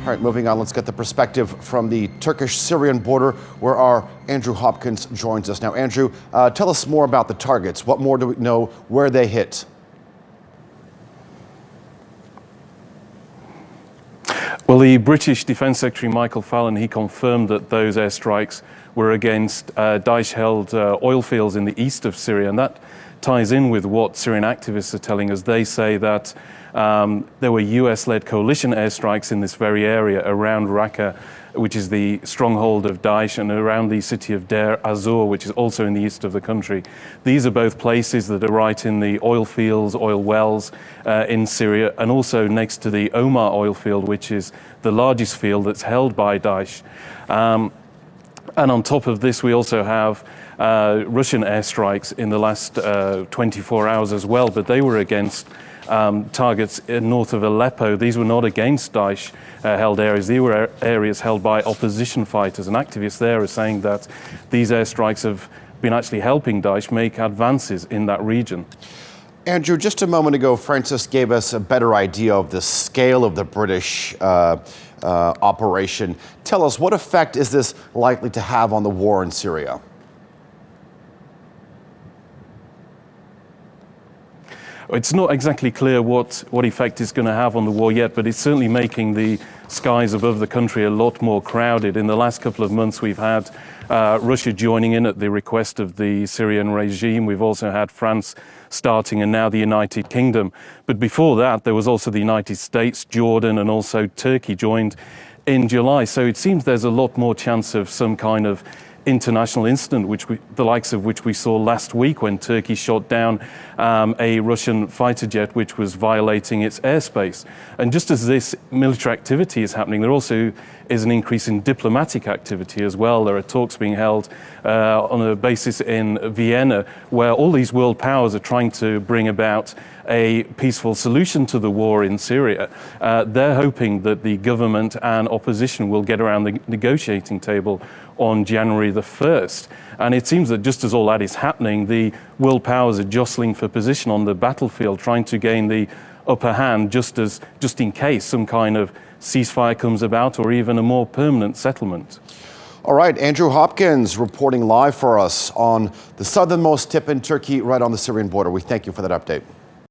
All right, moving on, let's get the perspective from the Turkish-Syrian border where our Andrew Hopkins joins us now. Andrew, tell us more about the targets. What more do we know where they hit? Well, the British Defence Secretary Michael Fallon, he confirmed that those airstrikes were against Daesh-held oil fields in the east of Syria, and that ties in with what Syrian activists are telling us. They say that there were US-led coalition airstrikes in this very area around Raqqa, which is the stronghold of Daesh, and around the city of Deir az-Zor, which is also in the east of the country. These are both places that are right in the oil fields, oil wells in Syria, and also next to the Omar oil field, which is the largest field that's held by Daesh. And on top of this, we also have Russian airstrikes in the last 24 hours as well, but they were against targets north of Aleppo. These were not against Daesh held areas. These were areas held by opposition fighters, and activists there are saying that these airstrikes have been actually helping Daesh make advances in that region. Andrew, just a moment ago, Francis gave us a better idea of the scale of the British operation. Tell us, what effect is this likely to have on the war in Syria? It's not exactly clear what effect it's going to have on the war yet, but it's certainly making the skies above the country a lot more crowded. In the last couple of months, we've had Russia joining in at the request of the Syrian regime. We've also had France starting, and now the United Kingdom. But before that, there was also the United States, Jordan, and also Turkey joined in July. So it seems there's a lot more chance of some kind of international incident, the likes of which we saw last week when Turkey shot down a Russian fighter jet which was violating its airspace. And just as this military activity is happening, there also is an increase in diplomatic activity as well. There are talks being held on a basis in Vienna where all these world powers are trying to bring about a peaceful solution to the war in Syria. They're hoping that the government and opposition will get around the negotiating table on January the 1st. And it seems that just as all that is happening, the world powers are jostling for position on the battlefield, trying to gain the upper hand just in case some kind of ceasefire comes about or even a more permanent settlement. All right, Andrew Hopkins reporting live for us on the southernmost tip in Turkey, right on the Syrian border. We thank you for that update.